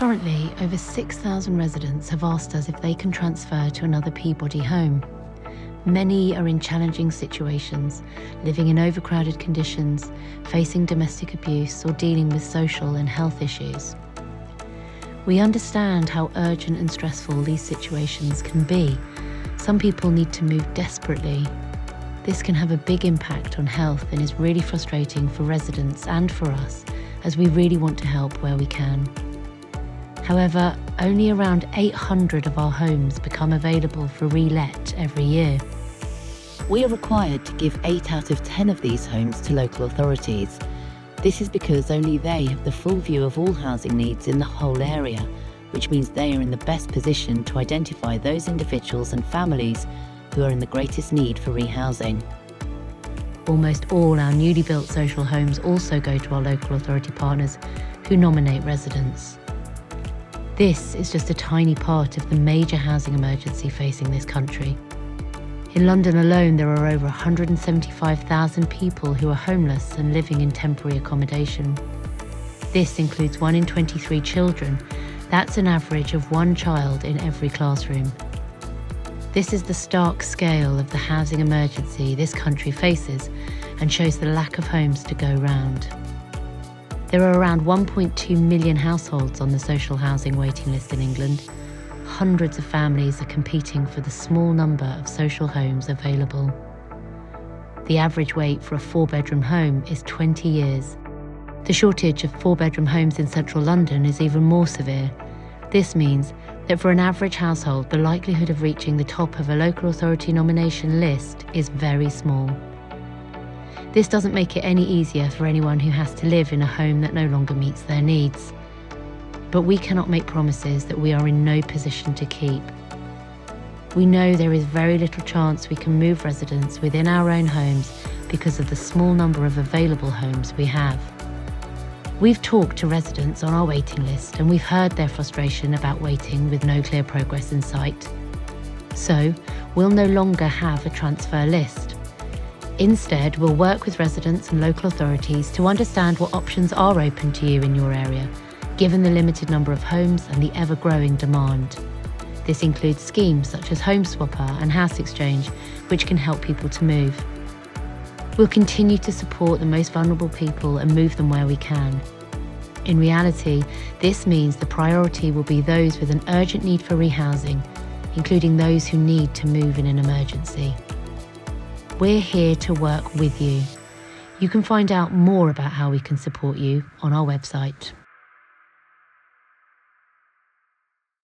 Currently, over 6,000 residents have asked us if they can transfer to another Peabody home. Many are in challenging situations, living in overcrowded conditions, facing domestic abuse or dealing with social and health issues. We understand how urgent and stressful these situations can be. Some people need to move desperately. This can have a big impact on health and is really frustrating for residents and for us, as we really want to help where we can. However, only around 800 of our homes become available for re-let every year. We are required to give 8 out of 10 of these homes to local authorities. This is because only they have the full view of all housing needs in the whole area, which means they are in the best position to identify those individuals and families who are in the greatest need for rehousing. Almost all our newly built social homes also go to our local authority partners who nominate residents. This is just a tiny part of the major housing emergency facing this country. In London alone, there are over 175,000 people who are homeless and living in temporary accommodation. This includes 1 in 23 children. That's an average of 1 child in every classroom. This is the stark scale of the housing emergency this country faces and shows the lack of homes to go round. There are around 1.2 million households on the social housing waiting list in England. Hundreds of families are competing for the small number of social homes available. The average wait for a 4-bedroom home is 20 years. The shortage of 4-bedroom homes in central London is even more severe. This means that for an average household, the likelihood of reaching the top of a local authority nomination list is very small. This doesn't make it any easier for anyone who has to live in a home that no longer meets their needs. But we cannot make promises that we are in no position to keep. We know there is very little chance we can move residents within our own homes because of the small number of available homes we have. We've talked to residents on our waiting list and we've heard their frustration about waiting with no clear progress in sight. So, we'll no longer have a transfer list. Instead, we'll work with residents and local authorities to understand what options are open to you in your area, given the limited number of homes and the ever-growing demand. This includes schemes such as Home Swapper and House Exchange, which can help people to move. We'll continue to support the most vulnerable people and move them where we can. In reality, this means the priority will be those with an urgent need for rehousing, including those who need to move in an emergency. We're here to work with you. You can find out more about how we can support you on our website.